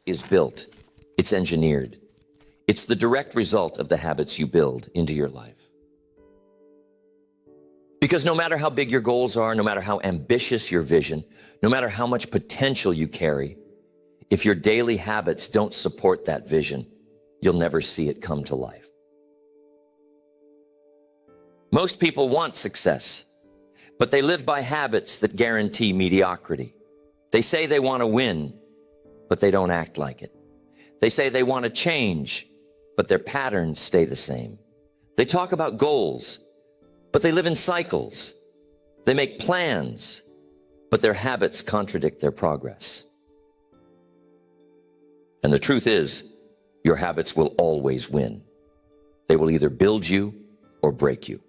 is built. It's engineered. It's the direct result of the habits you build into your life. Because no matter how big your goals are, no matter how ambitious your vision, no matter how much potential you carry, if your daily habits don't support that vision, you'll never see it come to life. Most people want success, but they live by habits that guarantee mediocrity. They say they want to win, but they don't act like it. They say they want to change, but their patterns stay the same. They talk about goals, but they live in cycles. They make plans, but their habits contradict their progress. And the truth is, your habits will always win. They will either build you or break you.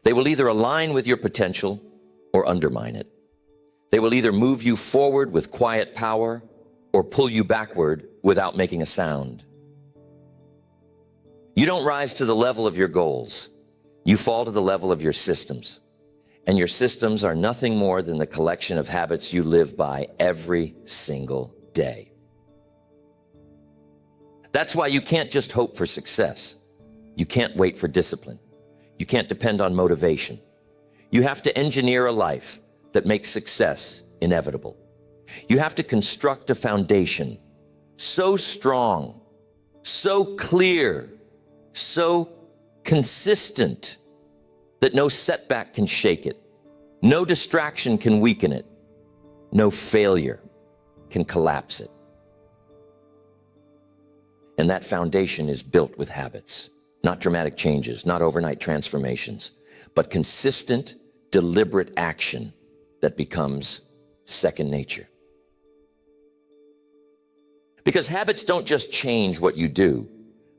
They will either align with your potential or undermine it. They will either move you forward with quiet power or pull you backward without making a sound. You don't rise to the level of your goals. You fall to the level of your systems. And your systems are nothing more than the collection of habits you live by every single day. That's why you can't just hope for success. You can't wait for discipline. You can't depend on motivation. You have to engineer a life that makes success inevitable. You have to construct a foundation so strong, so clear, so consistent that no setback can shake it. No distraction can weaken it. No failure can collapse it. And that foundation is built with habits, not dramatic changes, not overnight transformations, but consistent, deliberate action that becomes second nature. Because habits don't just change what you do,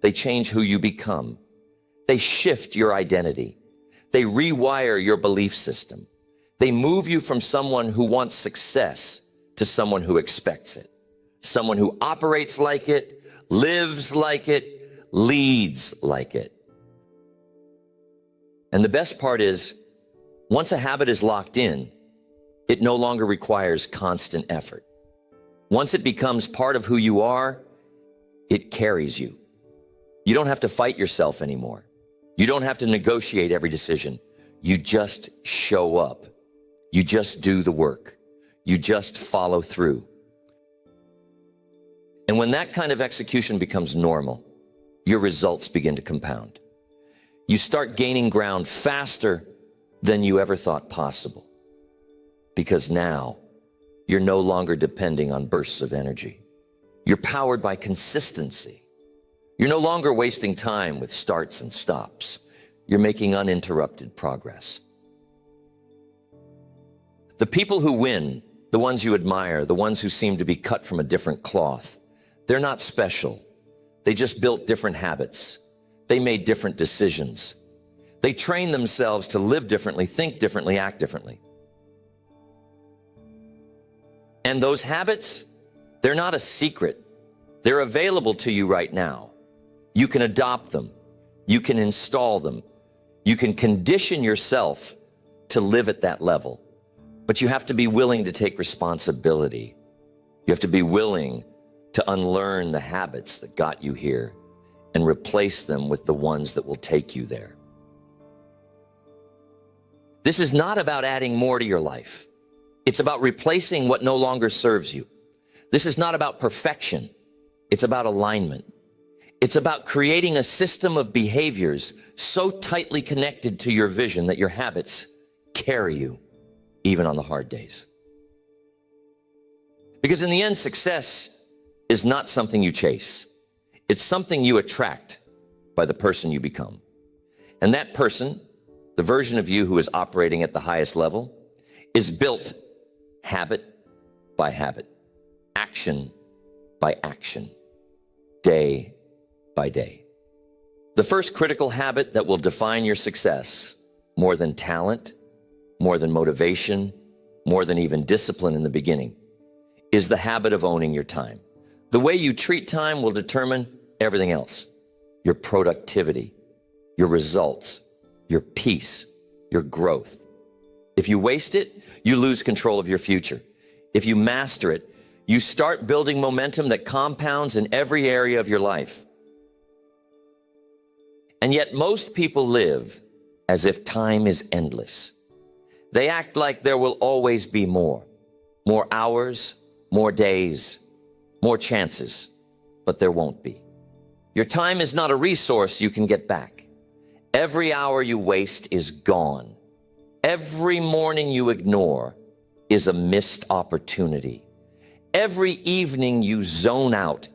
they change who you become. They shift your identity. They rewire your belief system. They move you from someone who wants success to someone who expects it. Someone who operates like it, lives like it, leads like it. And the best part is, once a habit is locked in, it no longer requires constant effort. Once it becomes part of who you are, it carries you. You don't have to fight yourself anymore. You don't have to negotiate every decision. You just show up. You just do the work. You just follow through. And when that kind of execution becomes normal, your results begin to compound. You start gaining ground faster than you ever thought possible. Because now, you're no longer depending on bursts of energy. You're powered by consistency. You're no longer wasting time with starts and stops. You're making uninterrupted progress. The people who win, the ones you admire, the ones who seem to be cut from a different cloth, they're not special. They just built different habits. They made different decisions. They trained themselves to live differently, think differently, act differently. And those habits, they're not a secret. They're available to you right now. You can adopt them. You can install them. You can condition yourself to live at that level. But you have to be willing to take responsibility. You have to be willing to unlearn the habits that got you here and replace them with the ones that will take you there. This is not about adding more to your life. It's about replacing what no longer serves you. This is not about perfection. It's about alignment. It's about creating a system of behaviors so tightly connected to your vision that your habits carry you, even on the hard days. Because in the end, success is not something you chase. It's something you attract by the person you become. And that person, the version of you who is operating at the highest level, is built habit by habit, action by action, day by day. The first critical habit that will define your success, more than talent, more than motivation, more than even discipline in the beginning, is the habit of owning your time. The way you treat time will determine everything else. Your productivity, your results, your peace, your growth. If you waste it, you lose control of your future. If you master it, You start building momentum that compounds in every area of your life. And yet most people live as if time is endless. They act like there will always be more hours, more days, more chances, but there won't be. Your time is not a resource you can get back. Every hour you waste is gone. Every morning you ignore is a missed opportunity. Every evening you zone out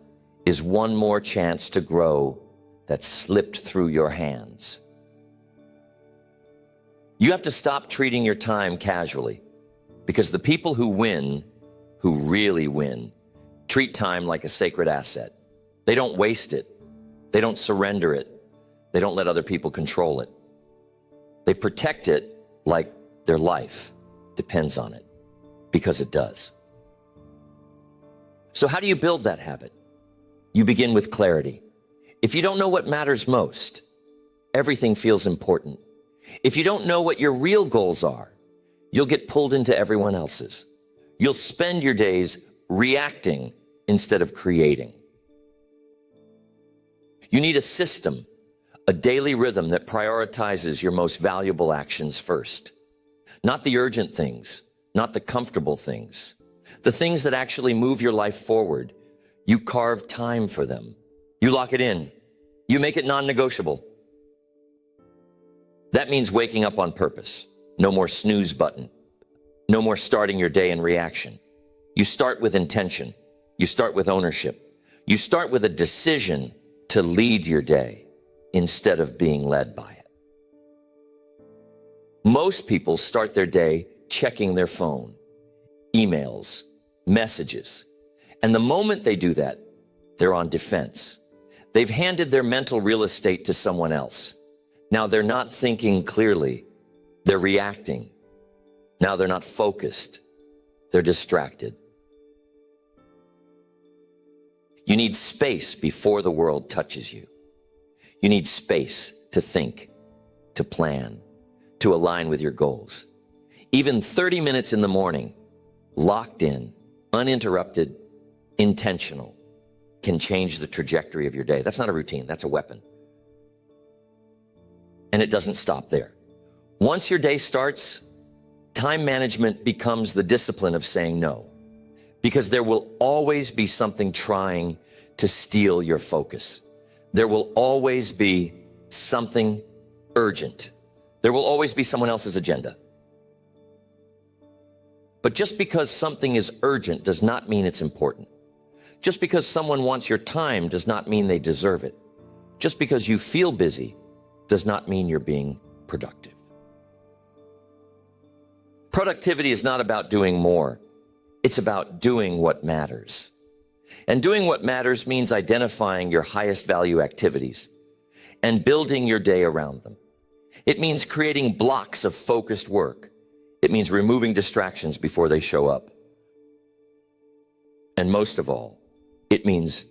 is one more chance to grow that slipped through your hands. You have to stop treating your time casually, because the people who win, who really win, treat time like a sacred asset. They don't waste it. They don't surrender it. They don't let other people control it. They protect it like their life depends on it, because it does. So how do you build that habit? You begin with clarity. If you don't know what matters most, everything feels important. If you don't know what your real goals are, you'll get pulled into everyone else's. You'll spend your days reacting instead of creating. You need a system, a daily rhythm that prioritizes your most valuable actions first. Not the urgent things, not the comfortable things, the things that actually move your life forward. You carve time for them. You lock it in. You make it non-negotiable. That means waking up on purpose. No more snooze button. No more starting your day in reaction. You start with intention. You start with ownership. You start with a decision to lead your day instead of being led by it. Most people start their day checking their phone, emails, messages. And the moment they do that, they're on defense. They've handed their mental real estate to someone else. Now they're not thinking clearly. They're reacting. Now they're not focused. They're distracted. You need space before the world touches you. You need space to think, to plan, to align with your goals. Even 30 minutes in the morning, locked in, uninterrupted, intentional, can change the trajectory of your day. That's not a routine, that's a weapon. And it doesn't stop there. Once your day starts, time management becomes the discipline of saying no, because there will always be something trying to steal your focus. There will always be something urgent. There will always be someone else's agenda. But just because something is urgent does not mean it's important. Just because someone wants your time does not mean they deserve it. Just because you feel busy does not mean you're being productive. Productivity is not about doing more. It's about doing what matters. And doing what matters means identifying your highest value activities and building your day around them. It means creating blocks of focused work. It means removing distractions before they show up. And most of all, it means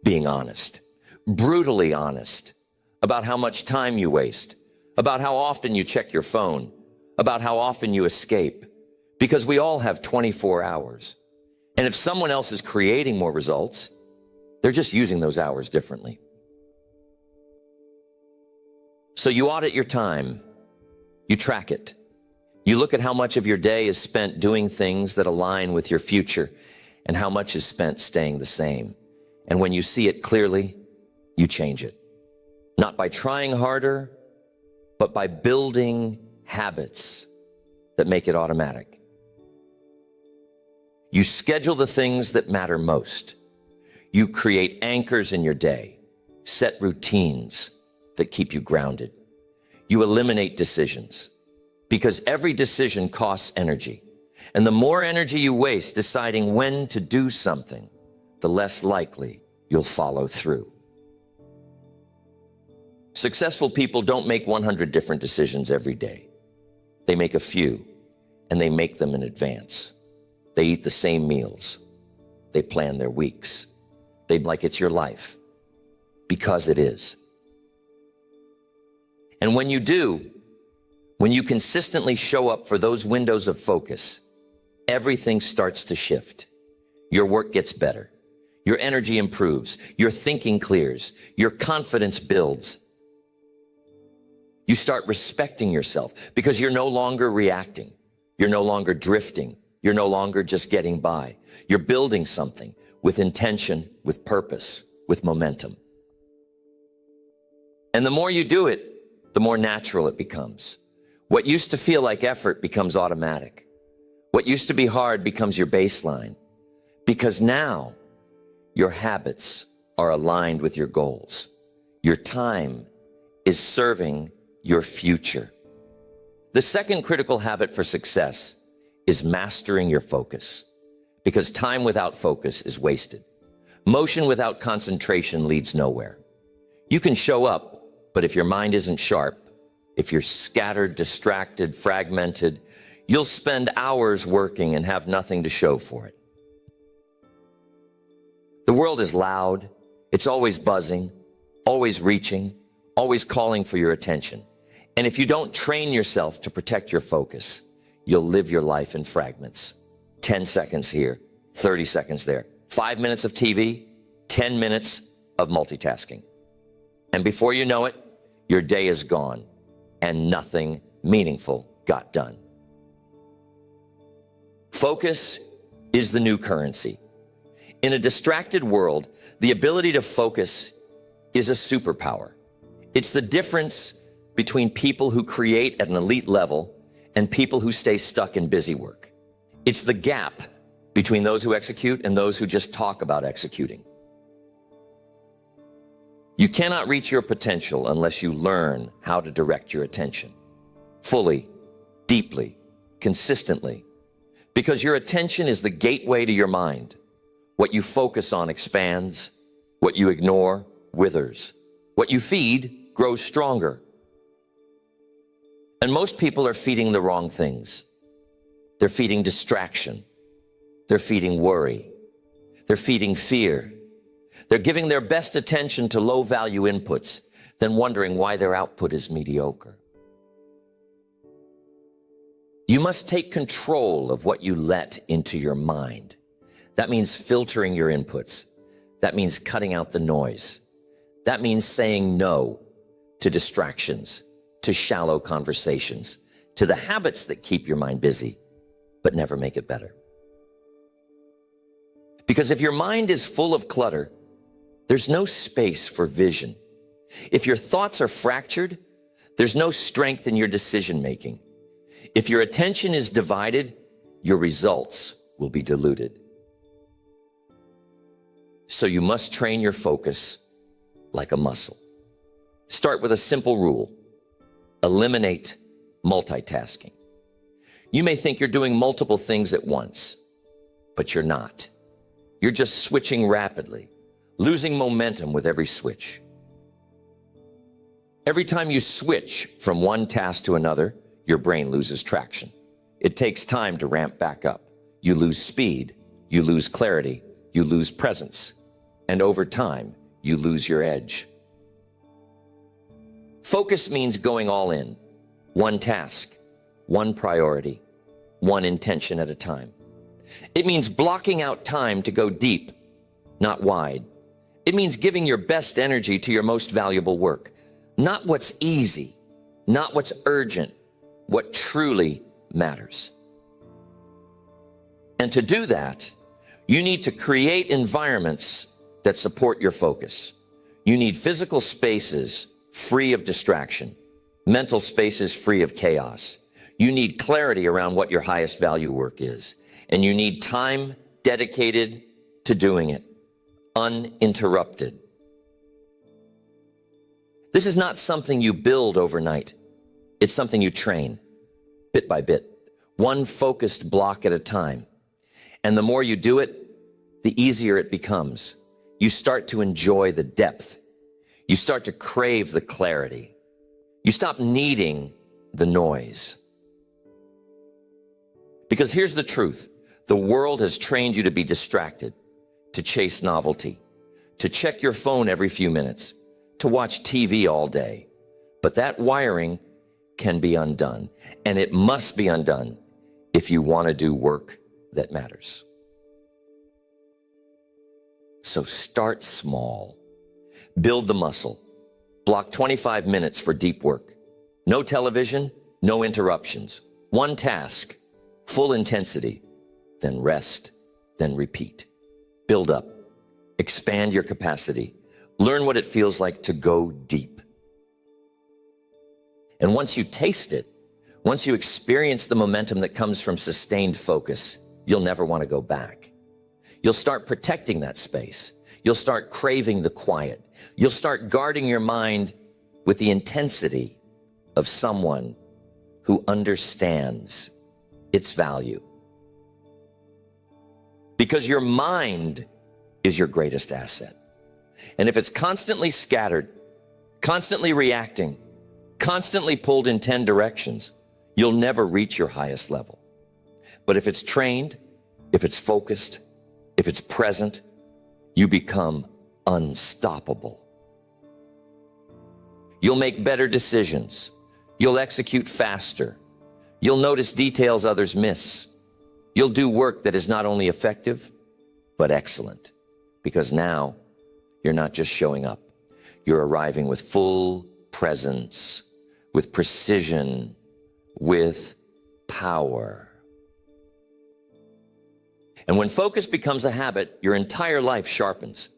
being honest, brutally honest about how much time you waste, about how often you check your phone, about how often you escape, because we all have 24 hours. And if someone else is creating more results, they're just using those hours differently. So you audit your time, you track it. You look at how much of your day is spent doing things that align with your future and how much is spent staying the same. And when you see it clearly, you change it. Not by trying harder, but by building habits that make it automatic. You schedule the things that matter most. You create anchors in your day, set routines that keep you grounded. You eliminate decisions, because every decision costs energy. And the more energy you waste deciding when to do something, the less likely you'll follow through. Successful people don't make 100 different decisions every day. They make a few, and they make them in advance. They eat the same meals. They plan their weeks. They'd like it's your life, because it is. And when you do, when you consistently show up for those windows of focus, everything starts to shift. your work gets better. Your energy improves. Your thinking clears. Your confidence builds. You start respecting yourself because you're no longer reacting. You're no longer drifting. You're no longer just getting by. You're building something with intention, with purpose, with momentum. And the more you do it, the more natural it becomes. What used to feel like effort becomes automatic. What used to be hard becomes your baseline. Because now your habits are aligned with your goals. Your time is serving your future. The second critical habit for success is mastering your focus, because time without focus is wasted. Motion without concentration leads nowhere. You can show up, but if your mind isn't sharp, if you're scattered, distracted, fragmented, you'll spend hours working and have nothing to show for it. The world is loud. It's always buzzing, always reaching, always calling for your attention. And if you don't train yourself to protect your focus, you'll live your life in fragments. 10 seconds here, 30 seconds there. 5 minutes of TV, 10 minutes of multitasking. And before you know it, your day is gone and nothing meaningful got done. Focus is the new currency. In a distracted world, the ability to focus is a superpower. It's the difference between people who create at an elite level and people who stay stuck in busy work. It's the gap between those who execute and those who just talk about executing. You cannot reach your potential unless you learn how to direct your attention fully, deeply, consistently, because your attention is the gateway to your mind. What you focus on expands. What you ignore withers. What you feed grows stronger. And most people are feeding the wrong things. They're feeding distraction. They're feeding worry. They're feeding fear. They're giving their best attention to low-value inputs, then wondering why their output is mediocre. You must take control of what you let into your mind. That means filtering your inputs. That means cutting out the noise. That means saying no to distractions, to shallow conversations, to the habits that keep your mind busy, but never make it better. Because if your mind is full of clutter, there's no space for vision. If your thoughts are fractured, there's no strength in your decision-making. If your attention is divided, your results will be diluted. So you must train your focus like a muscle. Start with a simple rule. Eliminate multitasking. You may think you're doing multiple things at once, but you're not. You're just switching rapidly, losing momentum with every switch. Every time you switch from one task to another, your brain loses traction. It takes time to ramp back up. You lose speed, you lose clarity, you lose presence, and over time, you lose your edge. Focus means going all in. One task, one priority, one intention at a time. It means blocking out time to go deep, not wide. It means giving your best energy to your most valuable work. Not what's easy, not what's urgent, what truly matters. And to do that, you need to create environments that support your focus. You need physical spaces free of distraction, mental spaces free of chaos. You need clarity around what your highest value work is, and you need time dedicated to doing it, uninterrupted. This is not something you build overnight. It's something you train, bit by bit, one focused block at a time. And the more you do it, the easier it becomes. You start to enjoy the depth. You start to crave the clarity. You stop needing the noise. Because here's the truth. The world has trained you to be distracted, to chase novelty, to check your phone every few minutes, to watch TV all day. But that wiring can be undone, and it must be undone if you want to do work that matters. So start small. Build the muscle. Block 25 minutes for deep work. No television, no interruptions. One task, full intensity, then rest, then repeat. Build up. Expand your capacity. Learn what it feels like to go deep. And once you taste it, once you experience the momentum that comes from sustained focus, you'll never want to go back. You'll start protecting that space. You'll start craving the quiet. You'll start guarding your mind with the intensity of someone who understands its value. Because your mind is your greatest asset. And if it's constantly scattered, constantly reacting, constantly pulled in 10 directions, you'll never reach your highest level. But if it's trained, if it's focused, if it's present, you become unstoppable. You'll make better decisions. You'll execute faster. You'll notice details others miss. You'll do work that is not only effective, but excellent. Because now you're not just showing up. You're arriving with full presence, with precision, with power. And when focus becomes a habit, your entire life sharpens.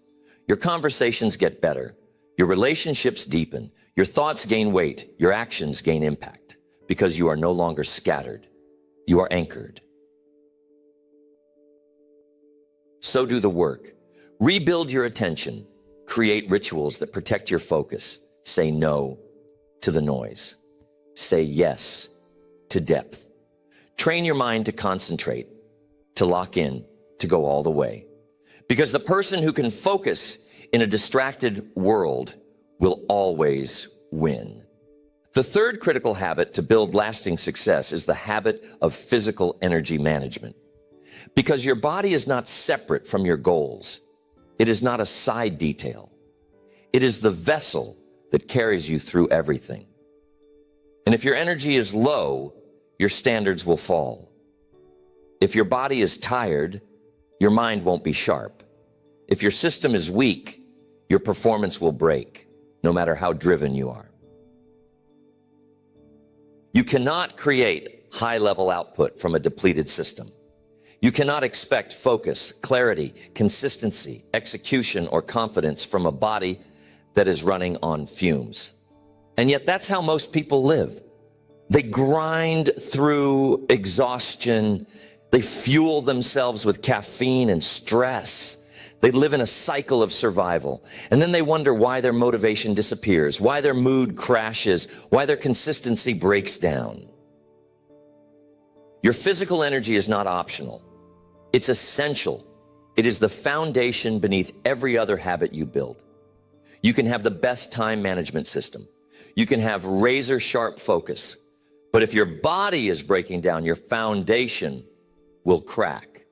Your conversations get better. Your relationships deepen. Your thoughts gain weight. Your actions gain impact. Because you are no longer scattered. You are anchored. So do the work. Rebuild your attention. Create rituals that protect your focus. Say no to the noise. Say yes to depth. Train your mind to concentrate, to lock in, to go all the way. Because the person who can focus in a distracted world will always win. The third critical habit to build lasting success is the habit of physical energy management. Because your body is not separate from your goals. It is not a side detail. It is the vessel that carries you through everything. And if your energy is low, your standards will fall. If your body is tired, your mind won't be sharp. If your system is weak, your performance will break, no matter how driven you are. You cannot create high-level output from a depleted system. You cannot expect focus, clarity, consistency, execution, or confidence from a body that is running on fumes. And yet that's how most people live. They grind through exhaustion. They fuel themselves with caffeine and stress. They live in a cycle of survival. And then they wonder why their motivation disappears, why their mood crashes, why their consistency breaks down. Your physical energy is not optional. It's essential. It is the foundation beneath every other habit you build. You can have the best time management system. You can have razor-sharp focus. But if your body is breaking down, your foundation will crack.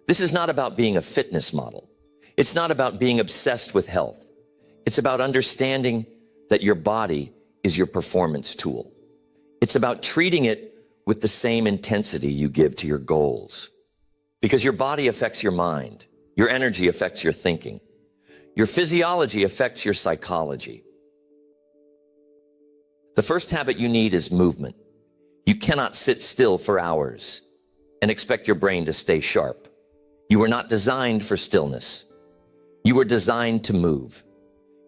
This is not about being a fitness model. It's not about being obsessed with health. It's about understanding that your body is your performance tool. It's about treating it with the same intensity you give to your goals. Because your body affects your mind. Your energy affects your thinking. Your physiology affects your psychology. The first habit you need is movement. You cannot sit still for hours and expect your brain to stay sharp. You were not designed for stillness. You were designed to move.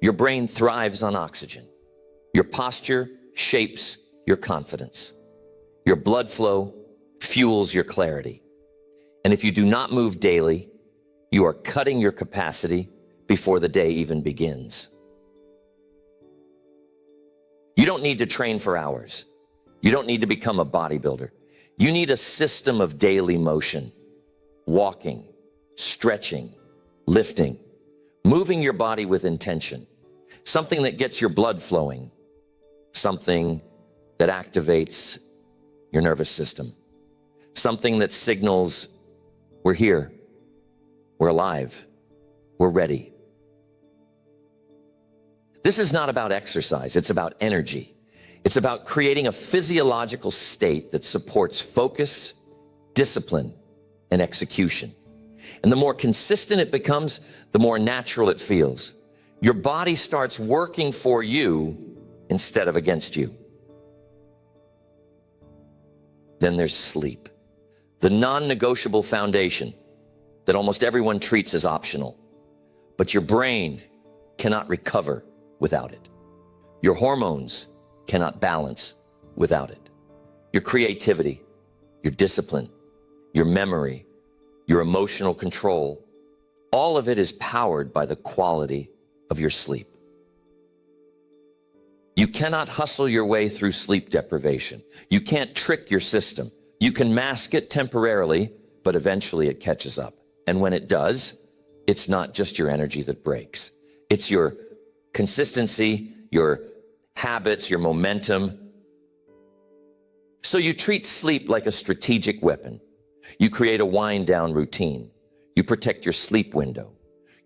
Your brain thrives on oxygen. Your posture shapes your confidence. Your blood flow fuels your clarity. And if you do not move daily, you are cutting your capacity before the day even begins. You don't need to train for hours. You don't need to become a bodybuilder. You need a system of daily motion, walking, stretching, lifting, moving your body with intention, something that gets your blood flowing, something that activates your nervous system, something that signals we're here, we're alive, we're ready. This is not about exercise, it's about energy. It's about creating a physiological state that supports focus, discipline, and execution. And the more consistent it becomes, the more natural it feels. Your body starts working for you instead of against you. Then there's sleep, the non-negotiable foundation that almost everyone treats as optional. But your brain cannot recover without it. Your hormones cannot balance without it. Your creativity, your discipline, your memory, your emotional control, all of it is powered by the quality of your sleep. You cannot hustle your way through sleep deprivation. You can't trick your system. You can mask it temporarily, but eventually it catches up. And when it does, it's not just your energy that breaks. It's your consistency, your habits, your momentum. So you treat sleep like a strategic weapon. You create a wind-down routine. You protect your sleep window.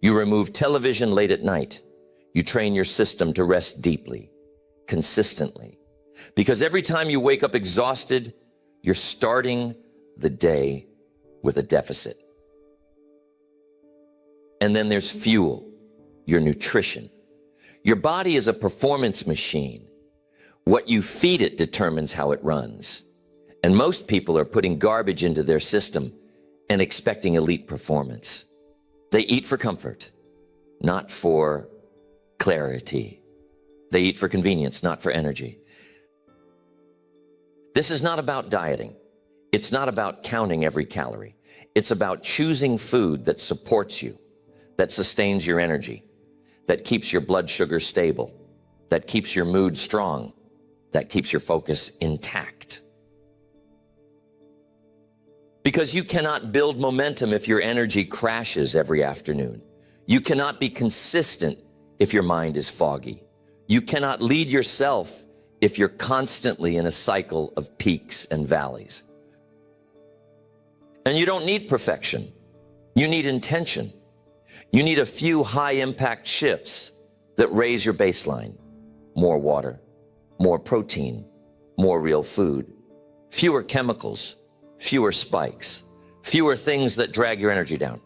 You remove television late at night. You train your system to rest deeply, consistently. Because every time you wake up exhausted, you're starting the day with a deficit. And then there's fuel, your nutrition. Your body is a performance machine. What you feed it determines how it runs. And most people are putting garbage into their system and expecting elite performance. They eat for comfort, not for clarity. They eat for convenience, not for energy. This is not about dieting. It's not about counting every calorie. It's about choosing food that supports you, that sustains your energy, that keeps your blood sugar stable, that keeps your mood strong, that keeps your focus intact. Because you cannot build momentum if your energy crashes every afternoon. You cannot be consistent if your mind is foggy. You cannot lead yourself if you're constantly in a cycle of peaks and valleys. And you don't need perfection. You need intention. You need a few high-impact shifts that raise your baseline. More water, more protein, more real food, fewer chemicals, fewer spikes, fewer things that drag your energy down.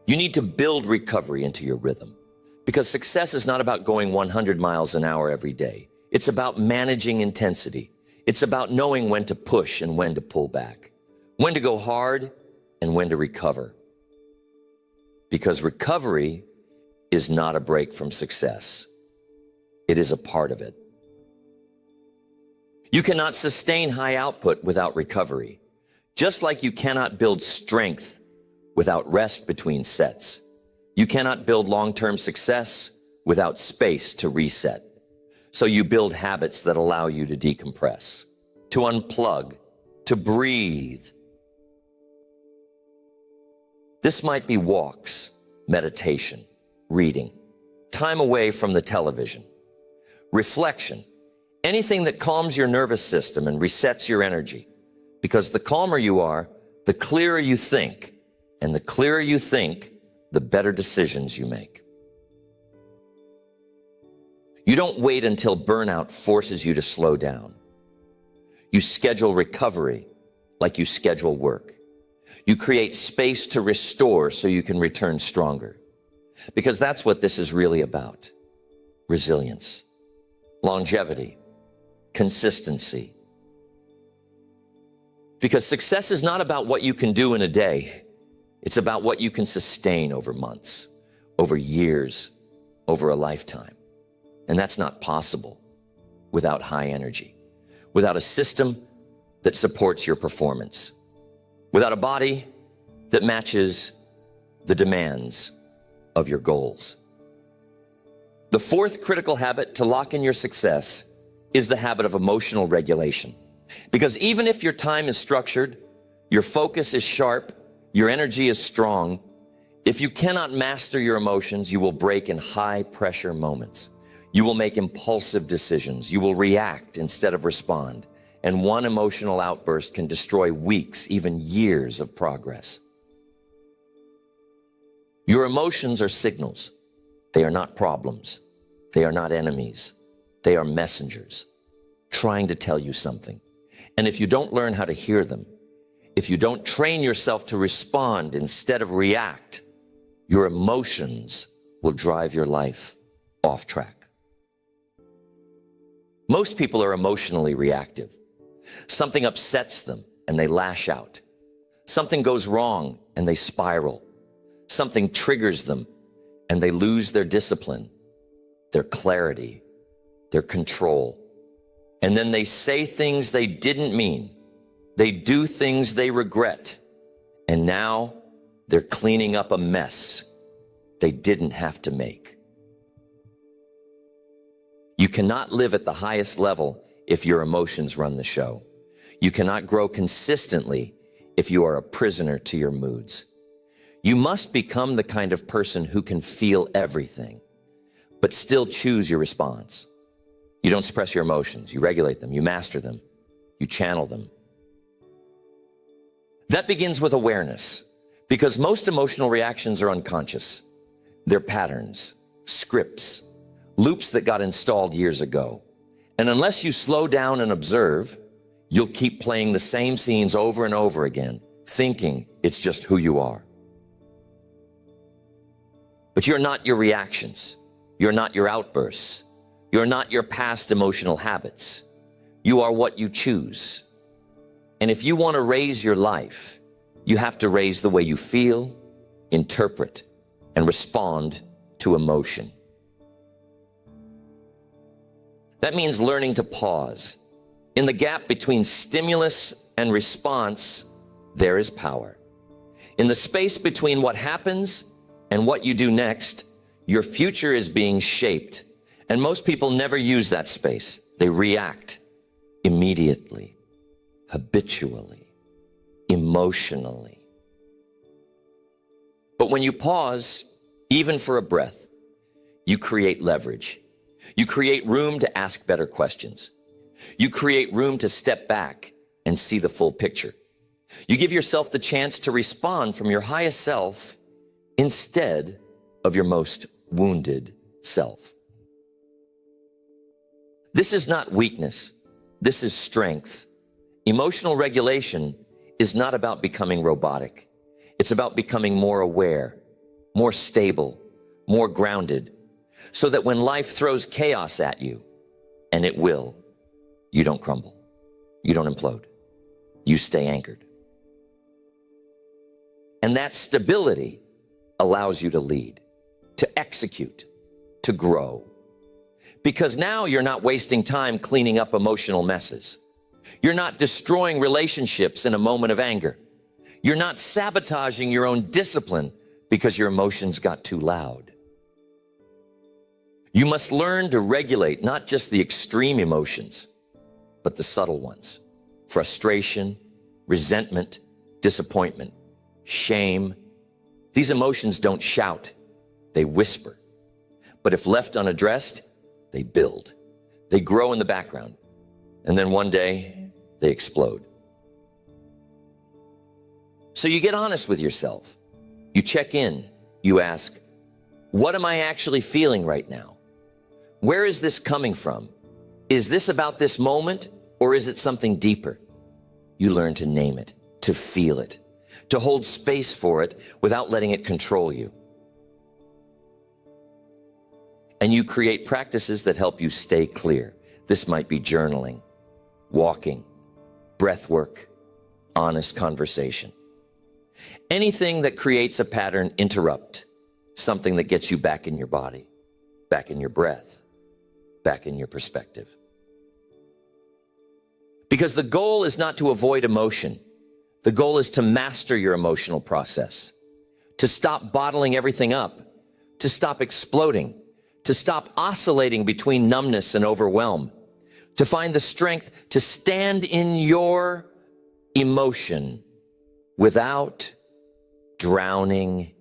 You need to build recovery into your rhythm, because success is not about going 100 miles an hour every day. It's about managing intensity. It's about knowing when to push and when to pull back, when to go hard and when to recover. Because recovery is not a break from success. It is a part of it. You cannot sustain high output without recovery, just like you cannot build strength without rest between sets. You cannot build long-term success without space to reset. So you build habits that allow you to decompress, to unplug, to breathe. This might be walks, meditation, reading, time away from the television, reflection, anything that calms your nervous system and resets your energy. Because the calmer you are, the clearer you think, and the clearer you think, the better decisions you make. You don't wait until burnout forces you to slow down. You schedule recovery like you schedule work. You create space to restore so you can return stronger. Because that's what this is really about. Resilience, longevity, consistency. Because success is not about what you can do in a day. It's about what you can sustain over months, over years, over a lifetime. And that's not possible without high energy, without a system that supports your performance, without a body that matches the demands of your goals. The fourth critical habit to lock in your success is the habit of emotional regulation. Because even if your time is structured, your focus is sharp, your energy is strong, if you cannot master your emotions, you will break in high-pressure moments. You will make impulsive decisions. You will react instead of respond. And one emotional outburst can destroy weeks, even years of progress. Your emotions are signals. They are not problems. They are not enemies. They are messengers trying to tell you something. And if you don't learn how to hear them, if you don't train yourself to respond instead of react, your emotions will drive your life off track. Most people are emotionally reactive. Something upsets them and they lash out. Something goes wrong and they spiral. Something triggers them and they lose their discipline, their clarity, their control. And then they say things they didn't mean. They do things they regret. And now they're cleaning up a mess they didn't have to make. You cannot live at the highest level if your emotions run the show. You cannot grow consistently if you are a prisoner to your moods. You must become the kind of person who can feel everything, but still choose your response. You don't suppress your emotions. You regulate them. You master them. You channel them. That begins with awareness, because most emotional reactions are unconscious. They're patterns, scripts, loops that got installed years ago. And unless you slow down and observe, you'll keep playing the same scenes over and over again, thinking it's just who you are. But you're not your reactions. You're not your outbursts. You're not your past emotional habits. You are what you choose. And if you want to raise your life, you have to raise the way you feel, interpret, and respond to emotion. That means learning to pause. In the gap between stimulus and response, there is power. In the space between what happens and what you do next, your future is being shaped. And most people never use that space. They react immediately, habitually, emotionally. But when you pause, even for a breath, you create leverage. You create room to ask better questions. You create room to step back and see the full picture. You give yourself the chance to respond from your highest self instead of your most wounded self. This is not weakness. This is strength. Emotional regulation is not about becoming robotic. It's about becoming more aware, more stable, more grounded, so that when life throws chaos at you, and it will, you don't crumble. You don't implode. You stay anchored. And that stability allows you to lead, to execute, to grow. Because now you're not wasting time cleaning up emotional messes. You're not destroying relationships in a moment of anger. You're not sabotaging your own discipline because your emotions got too loud. You must learn to regulate not just the extreme emotions, but the subtle ones. Frustration, resentment, disappointment, shame. These emotions don't shout, they whisper. But if left unaddressed, they build. They grow in the background. And then one day, they explode. So you get honest with yourself. You check in. You ask, what am I actually feeling right now? Where is this coming from? Is this about this moment, or is it something deeper? You learn to name it, to feel it, to hold space for it without letting it control you. And you create practices that help you stay clear. This might be journaling, walking, breath work, honest conversation. Anything that creates a pattern, interrupt. Something that gets you back in your body, back in your breath, back in your perspective. Because the goal is not to avoid emotion. The goal is to master your emotional process, to stop bottling everything up, to stop exploding, to stop oscillating between numbness and overwhelm, to find the strength to stand in your emotion without drowning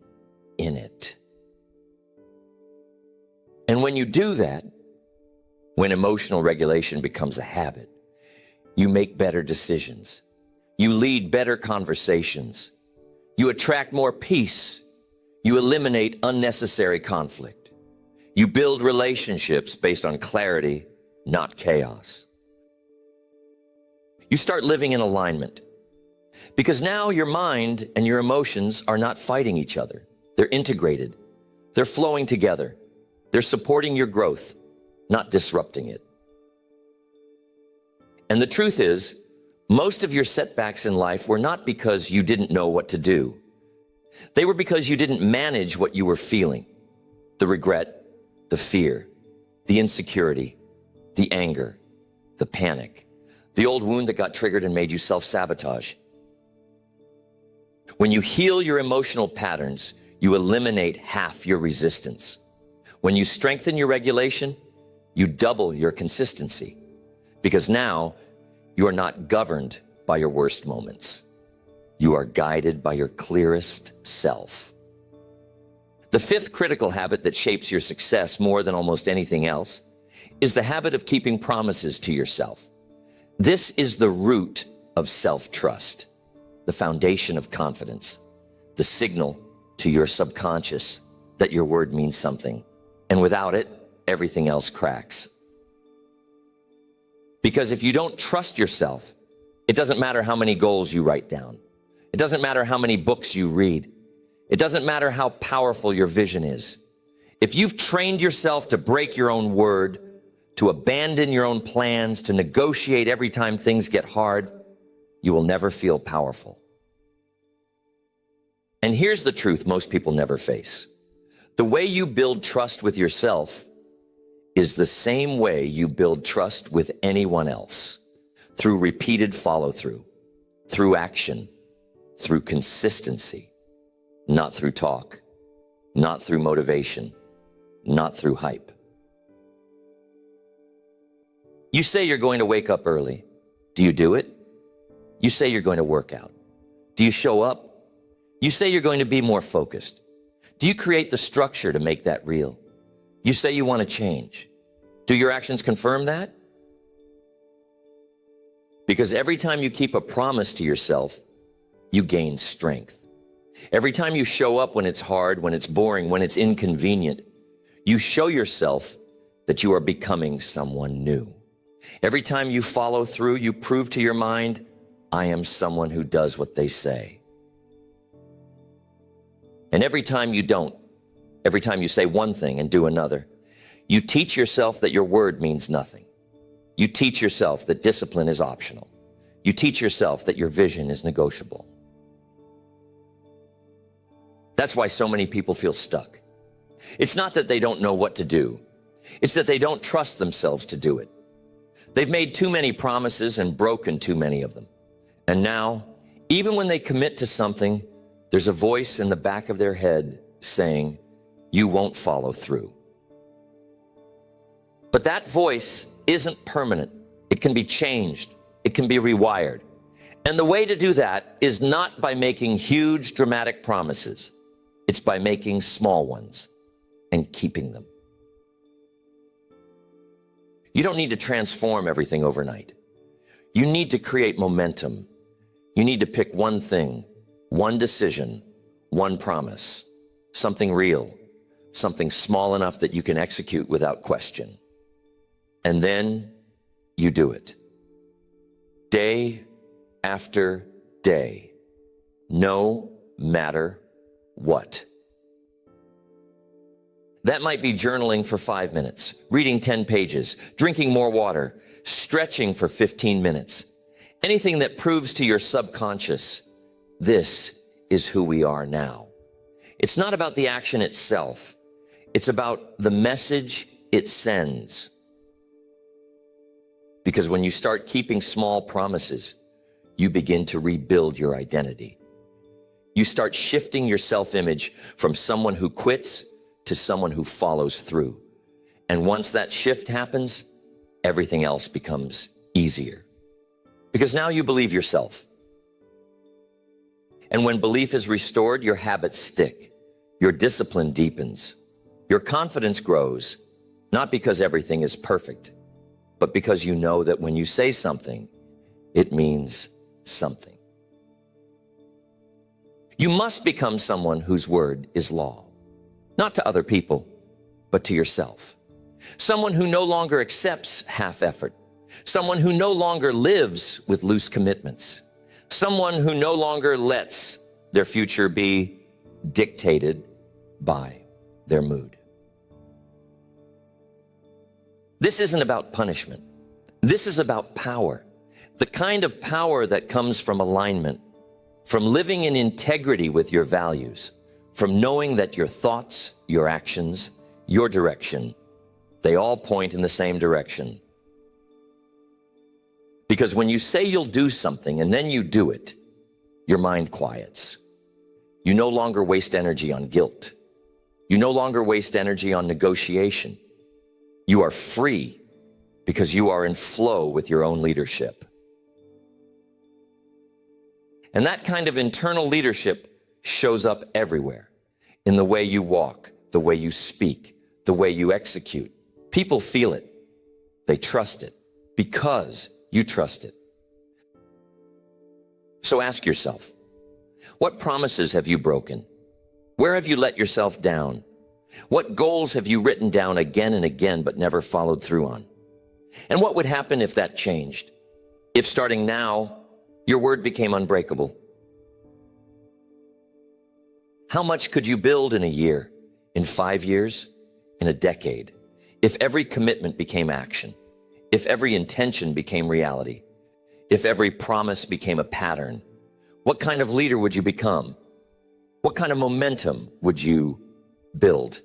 in it. And when you do that, when emotional regulation becomes a habit, you make better decisions. You lead better conversations. You attract more peace. You eliminate unnecessary conflict. You build relationships based on clarity, not chaos. You start living in alignment. Because now your mind and your emotions are not fighting each other. They're integrated. They're flowing together. They're supporting your growth, not disrupting it. And the truth is, most of your setbacks in life were not because you didn't know what to do. They were because you didn't manage what you were feeling. The regret, the fear, the insecurity, the anger, the panic, the old wound that got triggered and made you self-sabotage. When you heal your emotional patterns, you eliminate half your resistance. When you strengthen your regulation, you double your consistency. Because now, you are not governed by your worst moments. You are guided by your clearest self. The fifth critical habit that shapes your success more than almost anything else is the habit of keeping promises to yourself. This is the root of self-trust, the foundation of confidence, the signal to your subconscious that your word means something. And without it, everything else cracks. Because if you don't trust yourself, it doesn't matter how many goals you write down. It doesn't matter how many books you read. It doesn't matter how powerful your vision is. If you've trained yourself to break your own word, to abandon your own plans, to negotiate every time things get hard, you will never feel powerful. And here's the truth most people never face. The way you build trust with yourself is the same way you build trust with anyone else, through repeated follow-through, through action, through consistency, not through talk, not through motivation, not through hype. You say you're going to wake up early. Do you do it? You say you're going to work out. Do you show up? You say you're going to be more focused. Do you create the structure to make that real? You say you want to change. Do your actions confirm that? Because every time you keep a promise to yourself, you gain strength. Every time you show up when it's hard, when it's boring, when it's inconvenient, you show yourself that you are becoming someone new. Every time you follow through, you prove to your mind, I am someone who does what they say. And every time you don't, every time you say one thing and do another, you teach yourself that your word means nothing. You teach yourself that discipline is optional. You teach yourself that your vision is negotiable. That's why so many people feel stuck. It's not that they don't know what to do. It's that they don't trust themselves to do it. They've made too many promises and broken too many of them. And now, even when they commit to something, there's a voice in the back of their head saying, you won't follow through. But that voice isn't permanent. It can be changed. It can be rewired. And the way to do that is not by making huge, dramatic promises. It's by making small ones and keeping them. You don't need to transform everything overnight. You need to create momentum. You need to pick one thing, one decision, one promise, something real, something small enough that you can execute without question. And then you do it. Day after day, no matter what. That might be journaling for 5 minutes, reading 10 pages, drinking more water, stretching for 15 minutes. Anything that proves to your subconscious, this is who we are now. It's not about the action itself. It's about the message it sends. Because when you start keeping small promises, you begin to rebuild your identity. You start shifting your self-image from someone who quits to someone who follows through. And once that shift happens, everything else becomes easier. Because now you believe yourself. And when belief is restored, your habits stick. Your discipline deepens. Your confidence grows, not because everything is perfect, but because you know that when you say something, it means something. You must become someone whose word is law. Not to other people, but to yourself. Someone who no longer accepts half effort. Someone who no longer lives with loose commitments. Someone who no longer lets their future be dictated by their mood. This isn't about punishment. This is about power. The kind of power that comes from alignment, from living in integrity with your values, from knowing that your thoughts, your actions, your direction, they all point in the same direction. Because when you say you'll do something and then you do it, your mind quiets. You no longer waste energy on guilt. You no longer waste energy on negotiation. You are free because you are in flow with your own leadership. And that kind of internal leadership shows up everywhere, in the way you walk, the way you speak, the way you execute. People feel it. They trust it because you trust it. So ask yourself, what promises have you broken? Where have you let yourself down? What goals have you written down again and again but never followed through on? And what would happen if that changed? If starting now, your word became unbreakable? How much could you build in a year, in 5 years, in a decade, if every commitment became action, if every intention became reality, if every promise became a pattern? What kind of leader would you become? What kind of momentum would you build?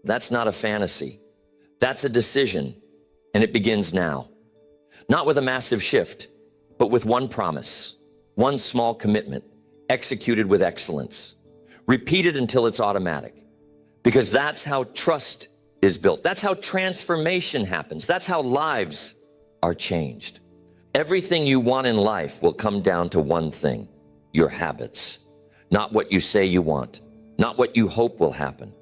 That's not a fantasy. That's a decision, and it begins now. Not with a massive shift, but with one promise, one small commitment, executed with excellence, repeated until it's automatic. Because that's how trust is built. That's how transformation happens. That's how lives are changed. Everything you want in life will come down to one thing: your habits. Not what you say you want, not what you hope will happen,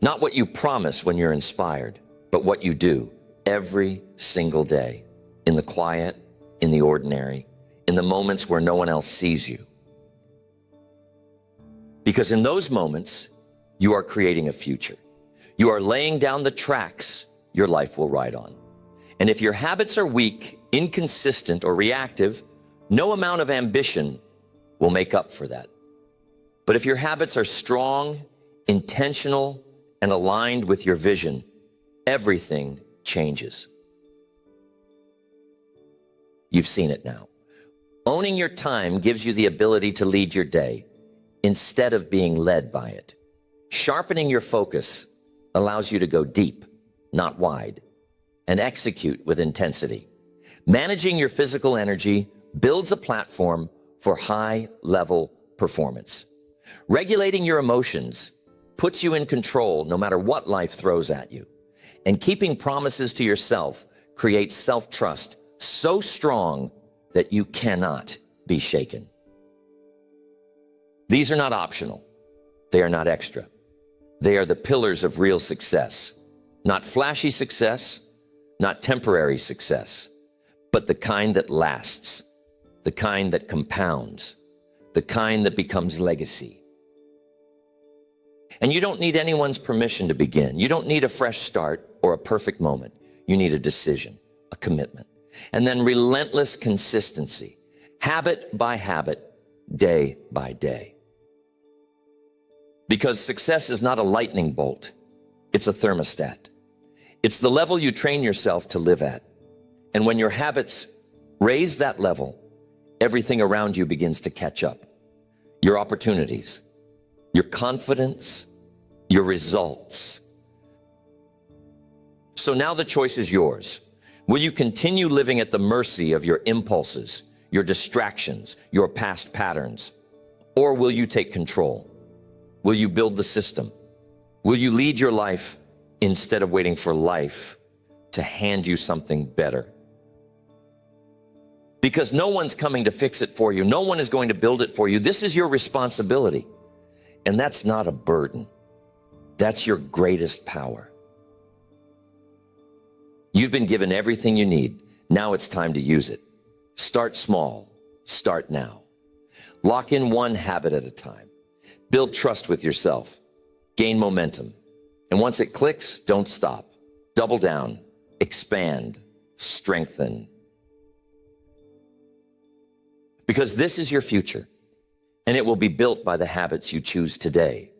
not what you promise when you're inspired, but what you do every single day, in the quiet, in the ordinary, in the moments where no one else sees you. Because in those moments, you are creating a future. You are laying down the tracks your life will ride on. And if your habits are weak, inconsistent, or reactive, no amount of ambition will make up for that. But if your habits are strong, intentional, and aligned with your vision, everything changes. You've seen it now. Owning your time gives you the ability to lead your day instead of being led by it. Sharpening your focus allows you to go deep, not wide, and execute with intensity. Managing your physical energy builds a platform for high-level performance. Regulating your emotions puts you in control no matter what life throws at you. And keeping promises to yourself creates self-trust so strong that you cannot be shaken. These are not optional. They are not extra. They are the pillars of real success. Not flashy success, not temporary success, but the kind that lasts, the kind that compounds, the kind that becomes legacy. And you don't need anyone's permission to begin. You don't need a fresh start or a perfect moment. You need a decision, a commitment, and then relentless consistency, habit by habit, day by day. Because success is not a lightning bolt, it's a thermostat. It's the level you train yourself to live at. And when your habits raise that level, everything around you begins to catch up. Your opportunities, your confidence, your results. So now the choice is yours. Will you continue living at the mercy of your impulses, your distractions, your past patterns? Or will you take control? Will you build the system? Will you lead your life instead of waiting for life to hand you something better? Because no one's coming to fix it for you. No one is going to build it for you. This is your responsibility. And that's not a burden. That's your greatest power. You've been given everything you need. Now it's time to use it. Start small. Start now. Lock in one habit at a time. Build trust with yourself. Gain momentum. And once it clicks, don't stop. Double down. Expand. Strengthen. because this is your future, and it will be built by the habits you choose today.